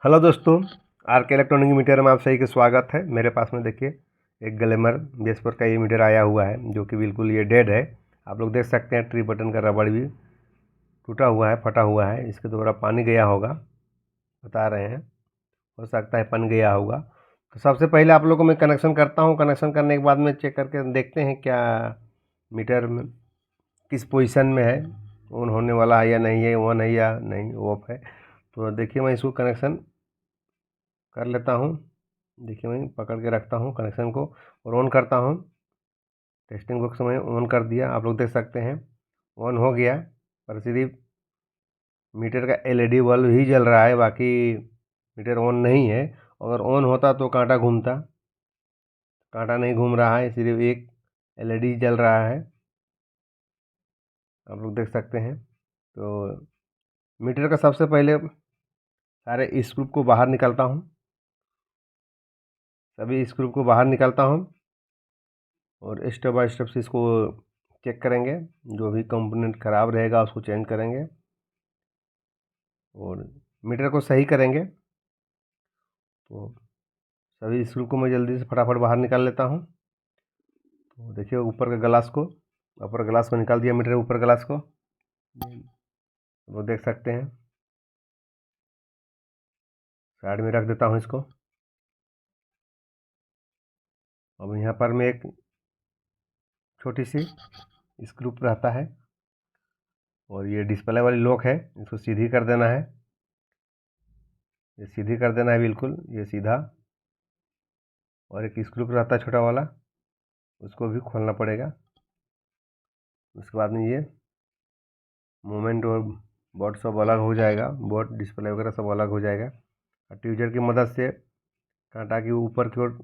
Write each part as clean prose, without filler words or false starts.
Hello दोस्तों, are के electronic meter में आप सभी का स्वागत है। मेरे पास में देखिए एक ग्लैमर बेसपर का ये मीटर आया हुआ है जो कि बिल्कुल ये डेड है। आप लोग देख सकते हैं ट्री बटन का रबड़ भी टूटा हुआ है, फटा हुआ है। इसके द्वारा पानी गया होगा, बता रहे हैं, हो सकता है पानी गया होगा। तो सबसे पहले आप लोगों को मैं कनेक्शन करता हूँ। कनेक्शन करने के बाद में चेक करके देखते हैं क्या मीटर में किस पोजीशन में है, ऑन होने वाला है या नहीं है, ऑन है या नहीं ऑफ है। तो देखिए मैं इसको कनेक्शन कर लेता हूँ। देखिए मैं पकड़ के रखता हूँ कनेक्शन को और ऑन करता हूँ। टेस्टिंग बॉक्स में ऑन कर दिया, आप लोग देख सकते हैं ऑन हो गया। पर सिर्फ मीटर का एलईडी बल्ब ही जल रहा है, बाकी मीटर ऑन नहीं है। अगर ऑन होता तो कांटा घूमता, कांटा नहीं घूम रहा है, सिर्फ एक एलईडी जल रहा है, आप लोग देख सकते हैं। तो मीटर का सबसे पहले सारे स्क्रू को बाहर निकालता हूँ, सभी स्क्रू को बाहर निकालता हूँ और स्टेप बाय स्टेप से इसको चेक करेंगे। जो भी कंपोनेंट ख़राब रहेगा उसको चेंज करेंगे और मीटर को सही करेंगे। तो सभी स्क्रू को मैं जल्दी से फटाफट बाहर निकाल लेता हूँ। तो देखिए ऊपर का ग्लास को, अपर ग्लास को निकाल दिया, मीटर ऊपर ग्लास को वो देख सकते हैं। साइड में रख देता हूँ इसको। अब यहाँ पर मैं एक छोटी सी स्क्रू रहता है और ये डिस्प्ले वाली लॉक है, इसको सीधी कर देना है। ये सीधी कर देना है बिल्कुल, ये सीधा। और एक स्क्रू रहता है छोटा वाला, उसको भी खोलना पड़ेगा। उसके बाद में ये मूवमेंट और बोर्ड सब अलग हो जाएगा, बोर्ड डिस्प्ले वगैरह सब अलग हो जाएगा। और ट्यूजर की मदद से कांटा की ऊपर की ओर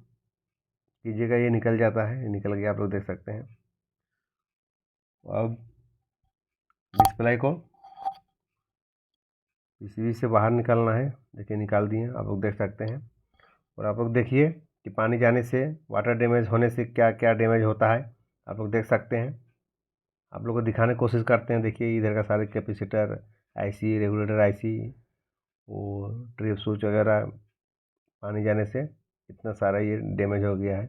कीजिएगा, ये निकल जाता है, ये निकल गया, आप लोग देख सकते हैं। अब डिस्प्ले को पीसीबी से बाहर निकालना है। देखिए निकाल दिए, आप लोग देख सकते हैं। और आप लोग देखिए कि पानी जाने से, वाटर डैमेज होने से क्या क्या डैमेज होता है, आप लोग देख सकते हैं। आप लोग को दिखाने की कोशिश करते हैं। देखिए इधर का सारे कैपेसिटर, आईसी, रेगुलेटर आईसी, वो ट्रिप स्विच वगैरह पानी जाने से इतना सारा ये डैमेज हो गया है।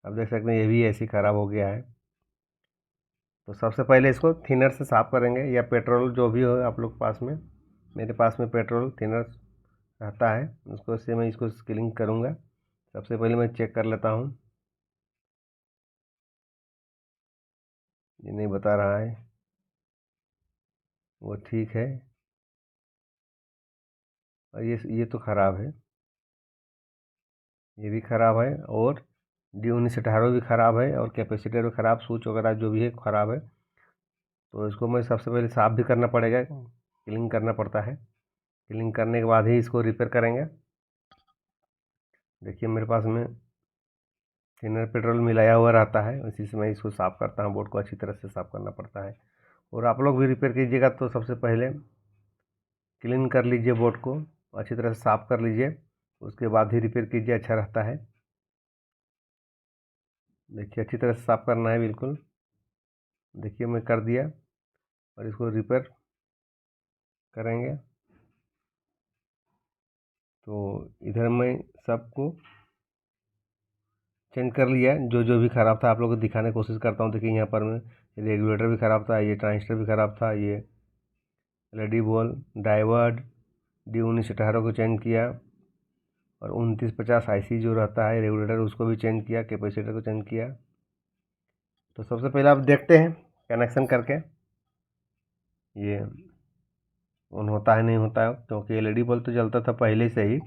आप देख सकते हैं ये भी ऐसे ख़राब हो गया है। तो सबसे पहले इसको थिनर से साफ़ करेंगे, या पेट्रोल जो भी हो आप लोग पास में। मेरे पास में पेट्रोल थिनर रहता है, उसको से मैं इसको क्लीन करूँगा। सबसे पहले मैं चेक कर लेता हूँ, ये नहीं बता रहा है, वो ठीक है। और ये तो ख़राब है, ये भी ख़राब है, और D1918 भी ख़राब है, और कैपेसिटर भी ख़राब, स्विच वगैरह जो भी है ख़राब है। तो इसको मैं सबसे पहले साफ़ भी करना पड़ेगा, क्लीन करना पड़ता है। क्लीन करने के बाद ही इसको रिपेयर करेंगे। देखिए मेरे पास में थिनर पेट्रोल मिलाया हुआ रहता है, उसी से मैं इसको साफ़ करता हूँ। बोर्ड को अच्छी तरह से साफ़ करना पड़ता है। और आप लोग भी रिपेयर कीजिएगा तो सबसे पहले क्लीन कर लीजिए, बोर्ड को अच्छी तरह से साफ़ कर लीजिए, उसके बाद ही रिपेयर कीजिए, अच्छा रहता है। देखिए अच्छी तरह से साफ़ करना है बिल्कुल। देखिए मैं कर दिया, और इसको रिपेयर करेंगे। तो इधर मैं सबको चेंज कर लिया, जो जो भी ख़राब था आप लोगों को दिखाने की कोशिश करता हूँ। देखिए यहाँ पर मैं रेगुलेटर भी ख़राब था, ये ट्रांजिस्टर भी ख़राब था, ये एलईडी बल्ब, डायोड, D1918 को चेंज किया, और 2950 आईसी जो रहता है रेगुलेटर, उसको भी चेंज किया, कैपेसिटर को चेंज किया। तो सबसे पहले आप देखते हैं कनेक्शन करके ये ऑन होता है नहीं होता है, क्योंकि एलईडी बल्ब तो जलता था पहले से ही।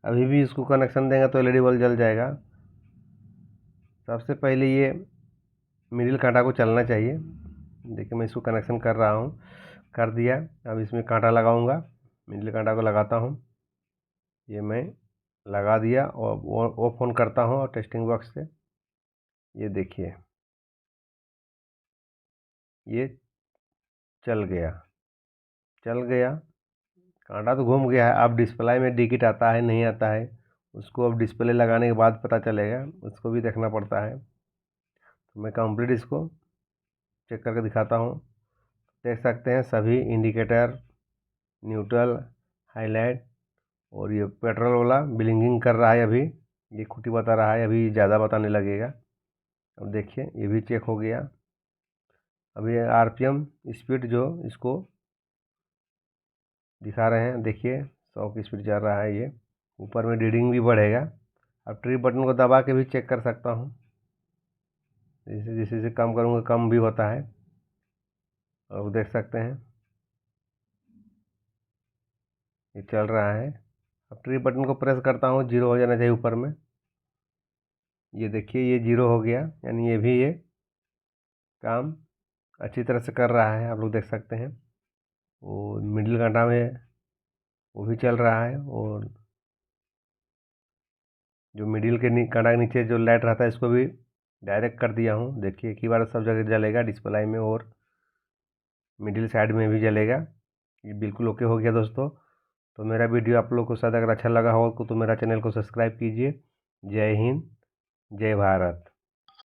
अभी भी इसको कनेक्शन देंगे तो एलईडी बल्ब जल जाएगा। सबसे पहले ये मिडिल कांटा को चलना चाहिए। देखिए मैं इसको कनेक्शन कर रहा हूँ, कर दिया। अब इसमें कांटा लगाऊंगा, मिडिल कांटा को लगाता हूँ। ये मैं लगा दिया और ऑफ ऑन करता हूँ और टेस्टिंग बॉक्स से ये देखिए ये चल गया, चल गया। कांटा तो घूम गया है। अब डिस्प्ले में डिकिट आता है नहीं आता है, उसको अब डिस्प्ले लगाने के बाद पता चलेगा, उसको भी देखना पड़ता है। तो मैं कंप्लीट इसको चेक करके दिखाता हूँ। देख सकते हैं सभी इंडिकेटर, न्यूट्रल, हाईलाइट और ये पेट्रोल वाला ब्लिंकिंग कर रहा है अभी, ये खुटी बता रहा है, अभी ज़्यादा बताने लगेगा। अब देखिए ये भी चेक हो गया। अभी आरपीएम स्पीड जो इसको दिखा रहे हैं, देखिए 100 की स्पीड चल रहा है ये। ऊपर में रीडिंग भी बढ़ेगा। अब ट्रिप बटन को दबा के भी चेक कर सकता हूँ। जैसे जैसे जैसे कम करूँगा कम भी होता है, और देख सकते हैं ये चल रहा है। अब ट्रिप बटन को प्रेस करता हूँ, 0 हो जाना चाहिए ऊपर में। ये देखिए ये 0 हो गया, यानी ये काम अच्छी तरह से कर रहा है, आप लोग देख सकते हैं। और मिडिल घंटा में वो भी चल रहा है, और जो मिडिल के घंटा के नीचे जो लाइट रहता है इसको भी डायरेक्ट कर दिया हूँ। देखिए एक ही बार सब जगह जलेगा, डिस्प्ले में और मिडिल साइड में भी जलेगा। ये बिल्कुल ओके हो गया दोस्तों। तो मेरा वीडियो आप लोग को शायद अगर अच्छा लगा हो तो मेरा चैनल को सब्सक्राइब कीजिए। जय हिंद, जय भारत।